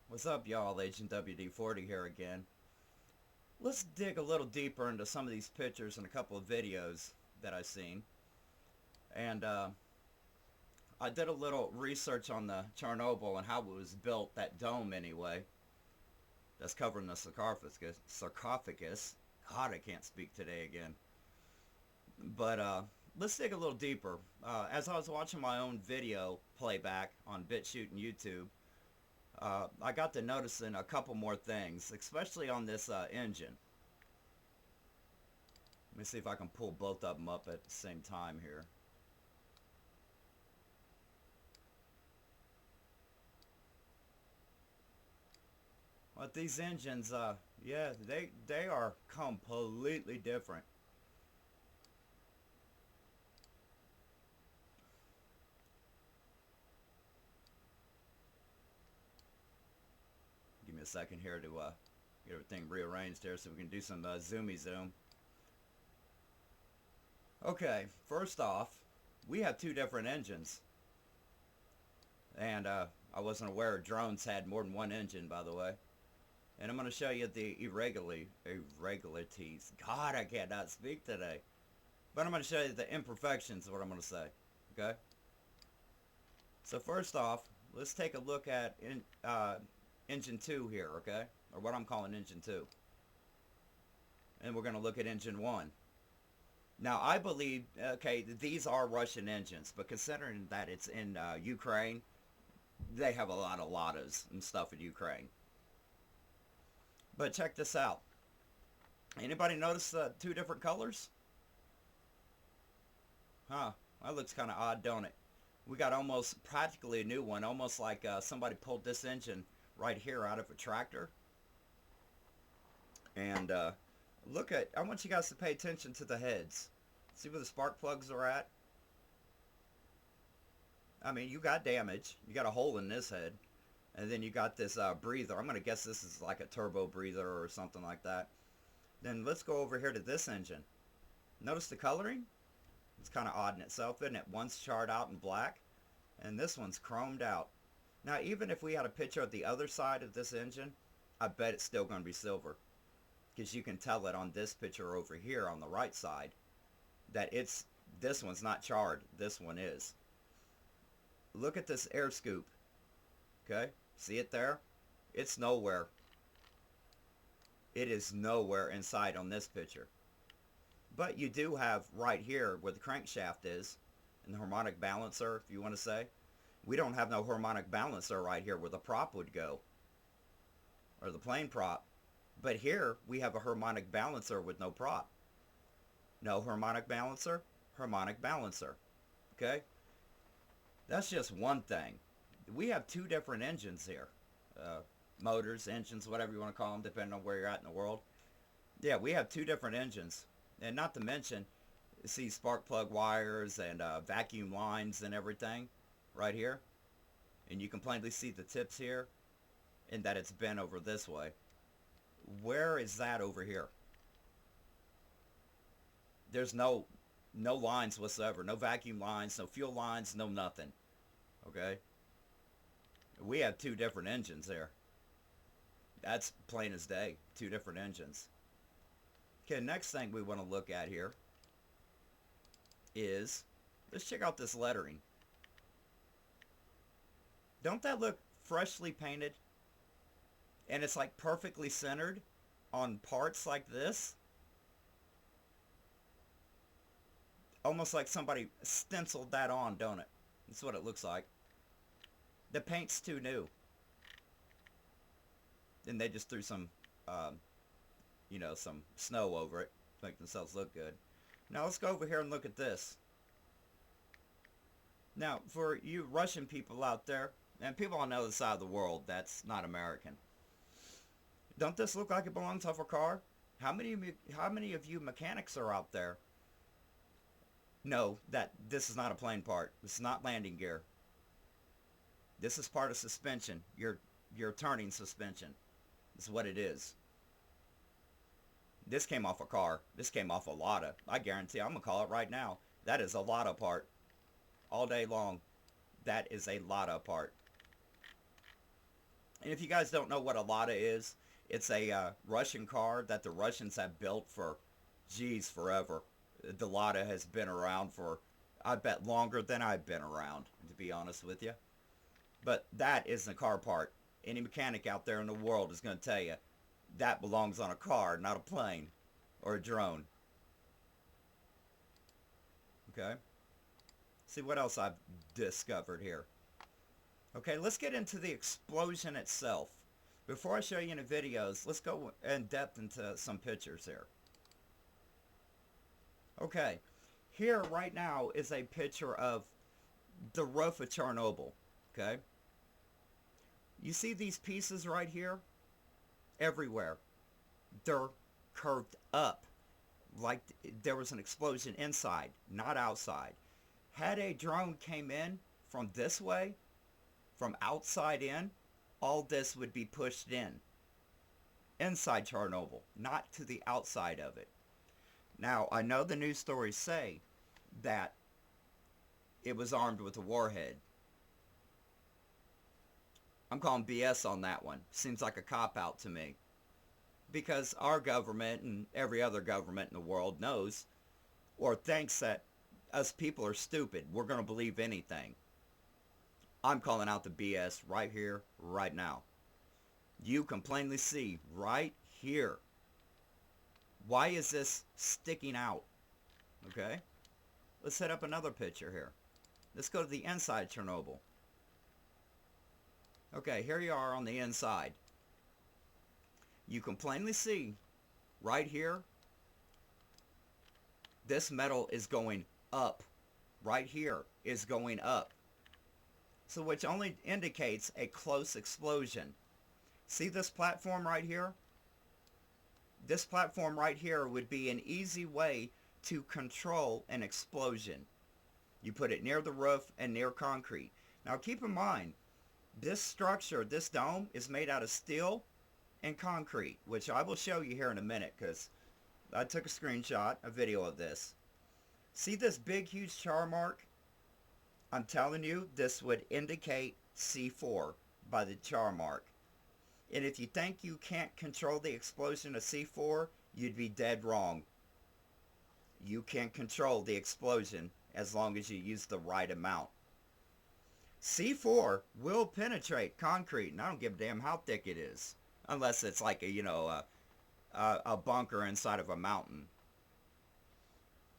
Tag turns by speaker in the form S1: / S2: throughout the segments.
S1: What's up, y'all? Agent WD-40 here again. Let's dig a little deeper into some of these pictures and a couple of videos that I've seen. And I did a little research on the Chernobyl and how it was built, that dome anyway, that's covering the sarcophagus. God, I can't speak today again. But let's dig a little deeper. As I was watching my own video playback on BitChute and YouTube, I got to noticing a couple more things, especially on this engine. Let me see if I can pull both of them up at the same time here. But these engines, yeah, they are completely different. Give me a second here to get everything rearranged here so we can do some zoomy zoom. Okay, first off, we have two different engines. And I wasn't aware drones had more than one engine, by the way. And I'm going to show you the irregularities. God, I cannot speak today. But I'm going to show you the imperfections of what I'm going to say. Okay? So first off, let's take a look at engine 2 here, okay? Or what I'm calling engine 2. And we're going to look at engine 1. Now, I believe, okay, these are Russian engines, but considering that it's in Ukraine, they have a lot of Ladas and stuff in Ukraine. But check this out. Anybody notice two different colors? Huh, that looks kind of odd, don't it? We got almost practically a new one, almost like somebody pulled this engine right here out of a tractor. And look at, I want you guys to pay attention to the heads. See where the spark plugs are at? I mean, you got damage. You got a hole in this head. And then you got this breather. I'm going to guess this is like a turbo breather or something like that. Then let's go over here to this engine. Notice the coloring? It's kind of odd in itself, isn't it? One's charred out in black, and this one's chromed out. Now, even if we had a picture of the other side of this engine, I bet it's still going to be silver. Because you can tell it on this picture over here on the right side that this one's not charred. This one is. Look at this air scoop. Okay? See it there? It's nowhere. It is nowhere inside on this picture. But you do have right here where the crankshaft is, and the harmonic balancer, if you want to say. We don't have no harmonic balancer right here where the prop would go, or the plane prop. But here we have a harmonic balancer with no prop. No harmonic balancer, harmonic balancer. Okay? That's just one thing. We have two different engines here. Motors, engines, whatever you want to call them, depending on where you're at in the world. Yeah, we have two different engines. And not to mention, see spark plug wires and vacuum lines and everything right here. And you can plainly see the tips here and that it's bent over this way. Where is that over here? There's no lines whatsoever. No vacuum lines, no fuel lines, no nothing. Okay? We have two different engines there. That's plain as day. Two different engines. Okay, next thing we want to look at here is, let's check out this lettering. Don't that look freshly painted? And it's like perfectly centered on parts like this. Almost like somebody stenciled that on, don't it? That's what it looks like. The paint's too new. And they just threw some, some snow over it to make themselves look good. Now let's go over here and look at this. Now, for you Russian people out there, and people on the other side of the world that's not American, don't this look like it belongs off a car? How many of you mechanics are out there know that this is not a plane part? This is not landing gear. This is part of suspension. Your turning suspension. This is what it is. This came off a car. This came off a Lada. I guarantee, I'm going to call it right now. That is a Lada part. All day long. That is a Lada part. And if you guys don't know what a Lada is, it's a Russian car that the Russians have built for, geez, forever. The Lada has been around for, I bet, longer than I've been around, to be honest with you. But that isn't a car part. Any mechanic out there in the world is going to tell you that belongs on a car, not a plane or a drone. Okay? See what else I've discovered here. Okay, let's get into the explosion itself. Before I show you any videos, let's go in depth into some pictures here. Okay, here right now is a picture of the roof of Chernobyl. Okay? You see these pieces right here? Everywhere. They're curved up. Like there was an explosion inside, not outside. Had a drone came in from this way, from outside in, all this would be pushed in. Inside Chernobyl, not to the outside of it. Now, I know the news stories say that it was armed with a warhead. I'm calling BS on that one. Seems like a cop-out to me. Because our government and every other government in the world knows or thinks that us people are stupid. We're going to believe anything. I'm calling out the BS right here, right now. You can plainly see right here. Why is this sticking out? Okay? Let's set up another picture here. Let's go to the inside of Chernobyl. Okay, here you are on the inside. You can plainly see right here, this metal is going up. Right here is going up. So which only indicates a close explosion. See this platform right here? This platform right here would be an easy way to control an explosion. You put it near the roof and near concrete. Now keep in mind, this structure, this dome, is made out of steel and concrete, which I will show you here in a minute because I took a screenshot, a video of this. See this big, huge char mark? I'm telling you, this would indicate C4 by the char mark. And if you think you can't control the explosion of C4, you'd be dead wrong. You can control the explosion as long as you use the right amount. C4 will penetrate concrete, and I don't give a damn how thick it is. Unless it's like a bunker inside of a mountain.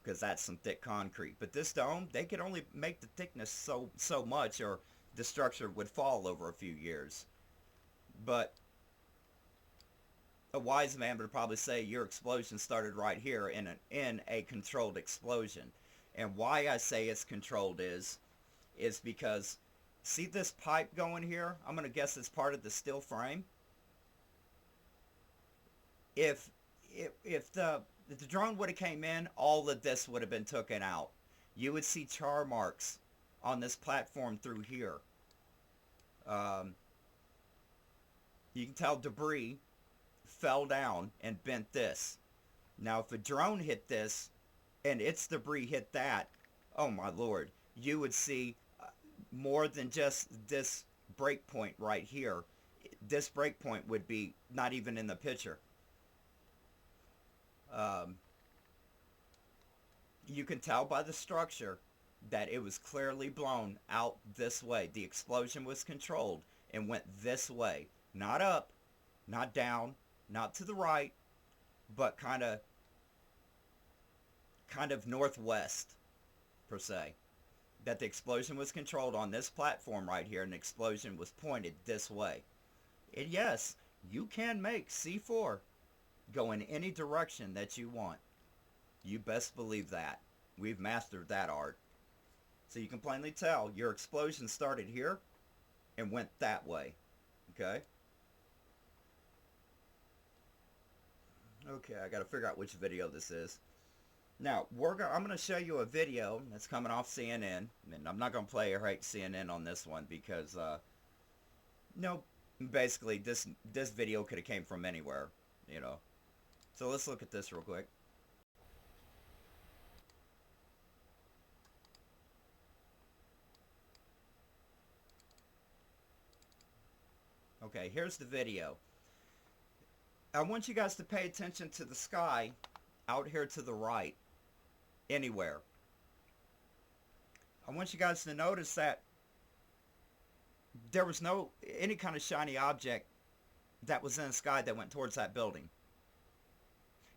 S1: Because that's some thick concrete. But this dome, they could only make the thickness so much or the structure would fall over a few years. But a wise man would probably say your explosion started right here in a controlled explosion. And why I say it's controlled is because, see this pipe going here? I'm going to guess it's part of the steel frame. If the drone would have came in, all of this would have been taken out. You would see char marks on this platform through here. You can tell debris fell down and bent this. Now if a drone hit this and its debris hit that, oh my lord, you would see more than just this break point right here. This break point would be not even in the picture. You can tell by the structure that it was clearly blown out this way. The explosion was controlled and went this way. Not up, not down, not to the right, but kind of northwest, per se. That the explosion was controlled on this platform right here, and the explosion was pointed this way. And yes, you can make C4 go in any direction that you want. You best believe that. We've mastered that art. So you can plainly tell your explosion started here and went that way. Okay? Okay, I got to figure out which video this is. Now, I'm going to show you a video that's coming off CNN. And I'm not going to play or hate CNN on this one because, basically this video could have came from anywhere, you know. So let's look at this real quick. Okay, here's the video. I want you guys to pay attention to the sky out here to the right, anywhere. I want you guys to notice that there was no any kind of shiny object that was in the sky that went towards that building.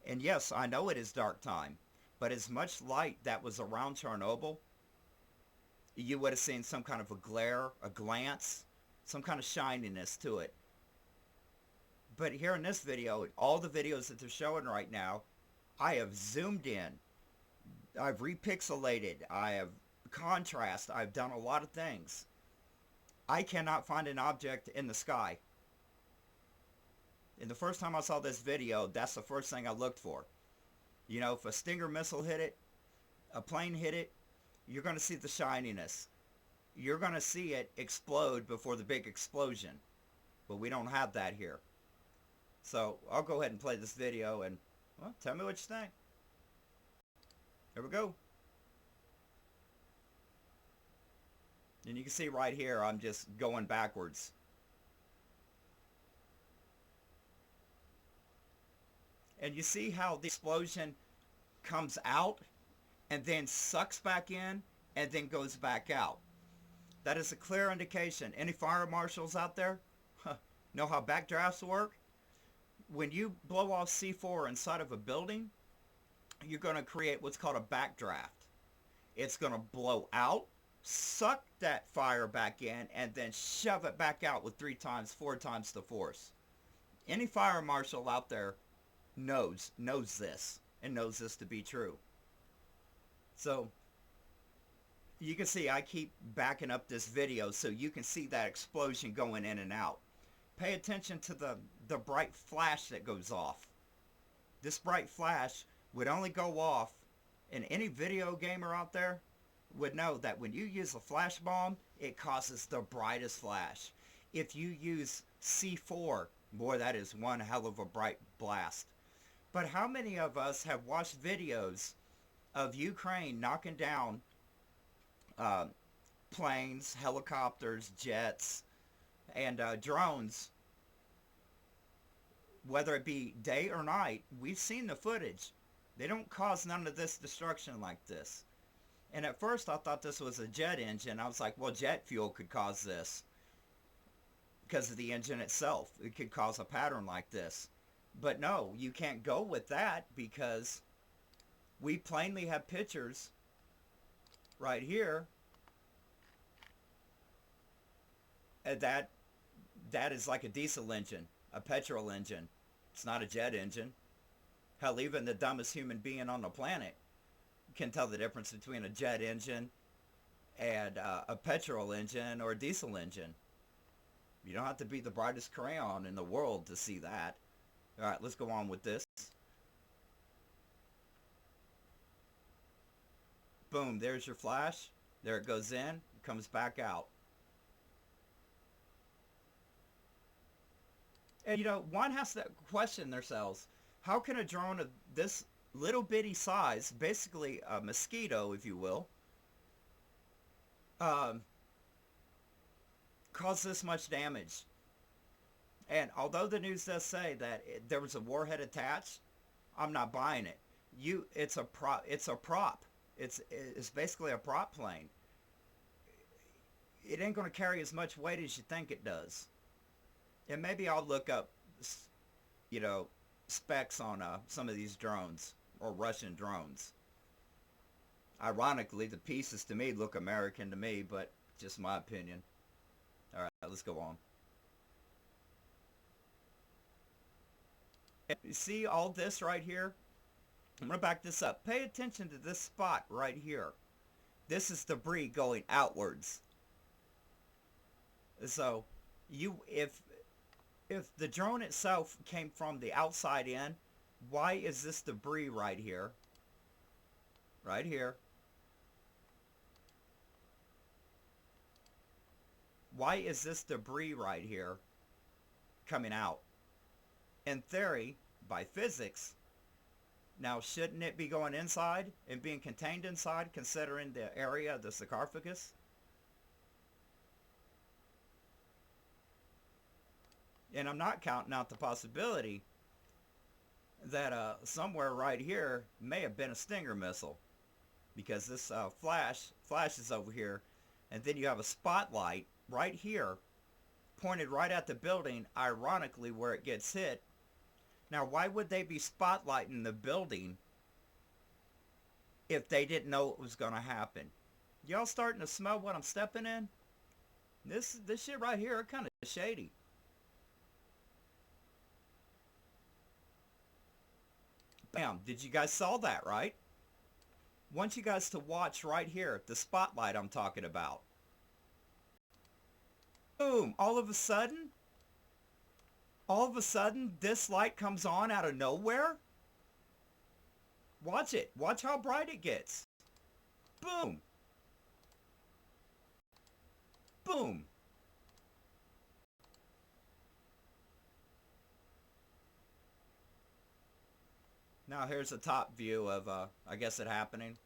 S1: And yes, I know it is dark time, but as much light that was around Chernobyl, you would have seen some kind of a glare, a glance, some kind of shininess to it. But here in this video, all the videos that they're showing right now, I have zoomed in, I've repixelated, I have contrast, I've done a lot of things. I cannot find an object in the sky. And the first time I saw this video, that's the first thing I looked for. You know, if a Stinger missile hit it, a plane hit it, you're going to see the shininess. You're going to see it explode before the big explosion. But we don't have that here. So I'll go ahead and play this video and, well, tell me what you think. Here we go. And you can see right here, I'm just going backwards. And you see how the explosion comes out and then sucks back in and then goes back out. That is a clear indication. Any fire marshals out there know how backdrafts work? When you blow off C4 inside of a building, you're going to create what's called a backdraft. It's going to blow out, suck that fire back in, and then shove it back out with 3 times, 4 times the force. Any fire marshal out there knows this and knows this to be true. So you can see I keep backing up this video so you can see that explosion going in and out. Pay attention to the bright flash that goes off. This bright flash would only go off, and any video gamer out there would know that when you use a flash bomb, it causes the brightest flash. If you use C4, boy, that is one hell of a bright blast. But how many of us have watched videos of Ukraine knocking down planes, helicopters, jets, and drones, whether it be day or night? We've seen the footage. They don't cause none of this destruction like this. And at first I thought this was a jet engine. I was like, well, jet fuel could cause this because of the engine itself. It could cause a pattern like this. But no, you can't go with that because we plainly have pictures right here that is like a diesel engine, a petrol engine. It's not a jet engine. Hell, even the dumbest human being on the planet can tell the difference between a jet engine and a petrol engine or a diesel engine. You don't have to be the brightest crayon in the world to see that. All right, let's go on with this. Boom, there's your flash. There it goes in, it comes back out. And you know, one has to question themselves, how can a drone of this little bitty size, basically a mosquito, if you will, cause this much damage? And although the news does say that there was a warhead attached, I'm not buying it. It's a prop. It's basically a prop plane. It ain't going to carry as much weight as you think it does. And maybe I'll look up, you know, specs on some of these drones, or Russian drones. Ironically, the pieces to me look American to me, but just my opinion. All right, let's go on. You see all this right here? I'm going to back this up. Pay attention to this spot right here. This is debris going outwards. So, if the drone itself came from the outside in, why is this debris right here? Right here. Why is this debris right here coming out? In theory, by physics, now shouldn't it be going inside and being contained inside, considering the area of the sarcophagus? And I'm not counting out the possibility that somewhere right here may have been a Stinger missile, because this flashes over here, and then you have a spotlight right here pointed right at the building, ironically where it gets hit. Now, why would they be spotlighting the building if they didn't know it was going to happen? Y'all starting to smell what I'm stepping in? This shit right here kind of shady. Bam, did you guys saw that, right? Want you guys to watch right here, the spotlight I'm talking about. Boom, all of a sudden, this light comes on out of nowhere. Watch it. Watch how bright it gets. Boom. Boom. Now here's a top view of, I guess it happening.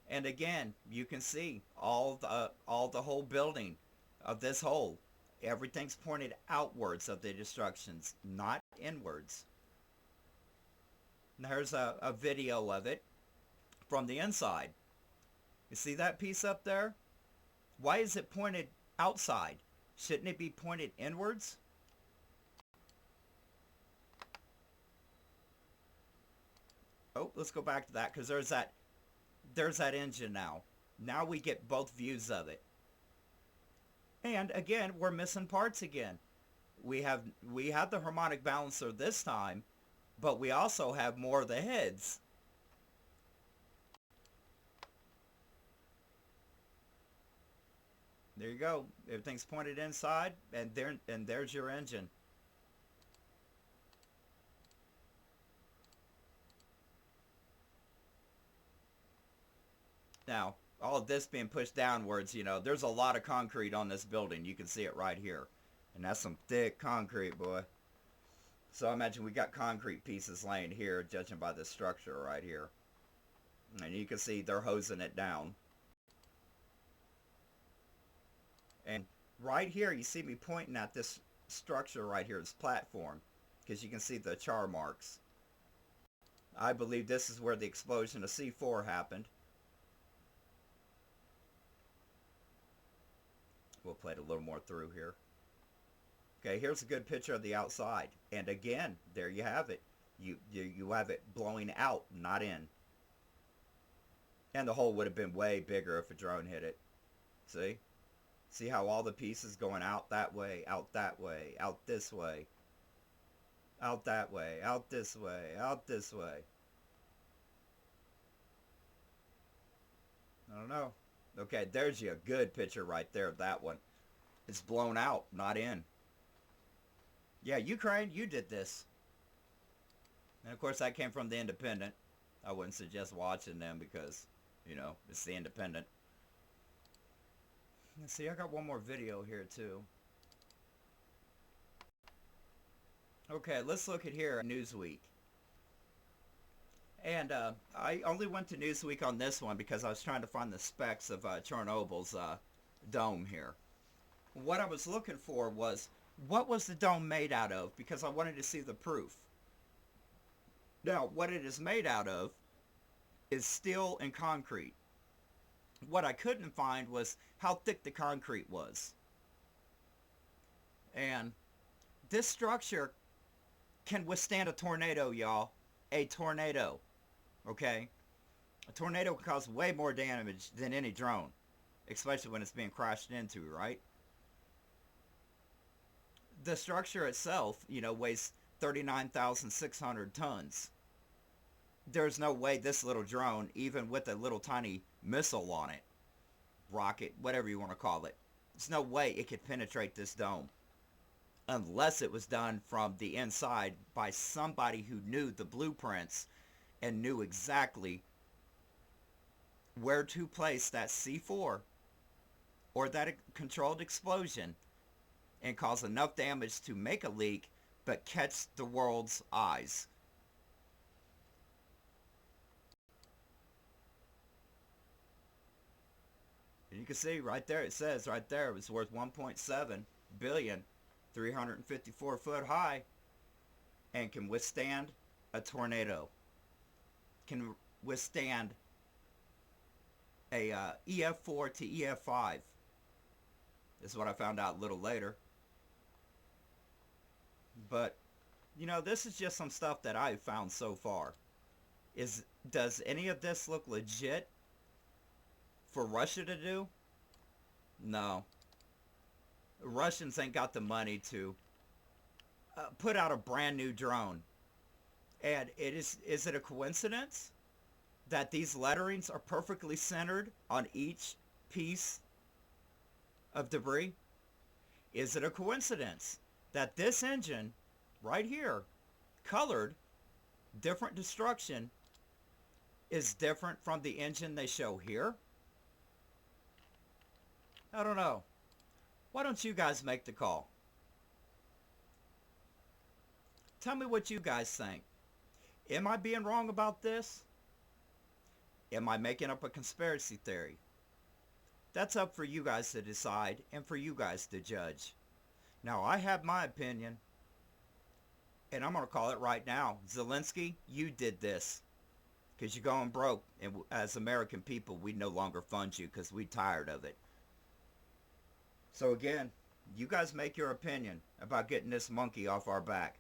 S1: And again, you can see all the whole building of this hole. Everything's pointed outwards of the destructions, not inwards. And here's a video of it from the inside. You see that piece up there? Why is it pointed outside? Shouldn't it be pointed inwards? Oh, let's go back to that, because there's that engine now. Now we get both views of it. And again, we're missing parts again. We have the harmonic balancer this time, but we also have more of the heads. There you go. Everything's pointed inside, and there's your engine. Now, all of this being pushed downwards, you know, there's a lot of concrete on this building. You can see it right here. And that's some thick concrete, boy. So I imagine we got concrete pieces laying here, judging by this structure right here. And you can see they're hosing it down. And right here, you see me pointing at this structure right here, this platform, because you can see the char marks. I believe this is where the explosion of C4 happened. We'll play it a little more through here. Okay, here's a good picture of the outside. And again, there you have it. You have it blowing out, not in. And the hole would have been way bigger if a drone hit it. See? See how all the pieces going out that way, out that way, out this way, out that way, out this way, out this way. I don't know. Okay, there's you a good picture right there of that one. It's blown out, not in. Yeah, Ukraine, you did this. And of course that came from the Independent. I wouldn't suggest watching them because, you know, it's the Independent. Let's see, I got one more video here too. Okay, let's look at here, Newsweek. And I only went to Newsweek on this one because I was trying to find the specs of Chernobyl's dome here. What I was looking for was, what was the dome made out of? Because I wanted to see the proof. Now, what it is made out of is steel and concrete. What I couldn't find was how thick the concrete was. And this structure can withstand a tornado, y'all. A tornado. Okay? A tornado can cause way more damage than any drone. Especially when it's being crashed into, right? The structure itself, you know, weighs 39,600 tons. There's no way this little drone, even with a little tiny missile on it, rocket, whatever you want to call it, there's no way it could penetrate this dome. Unless it was done from the inside by somebody who knew the blueprints and knew exactly where to place that C4 or that controlled explosion and cause enough damage to make a leak but catch the world's eyes. And you can see right there, it says right there it was worth 1.7 billion. 354 foot high, and can withstand a tornado. Can withstand a EF4 to EF5. This is what I found out a little later. But, you know, this is just some stuff that I've found so far. Does any of this look legit for Russia to do? No. The Russians ain't got the money to put out a brand new drone. And is it a coincidence that these letterings are perfectly centered on each piece of debris? Is it a coincidence that this engine right here, colored, different destruction, is different from the engine they show here? I don't know. Why don't you guys make the call? Tell me what you guys think. Am I being wrong about this? Am I making up a conspiracy theory? That's up for you guys to decide and for you guys to judge. Now, I have my opinion, and I'm going to call it right now. Zelensky, you did this because you're going broke, and as American people, we no longer fund you because we're tired of it. So again, you guys make your opinion about getting this monkey off our back.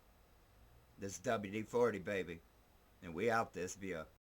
S1: This WD-40, baby. And we out this via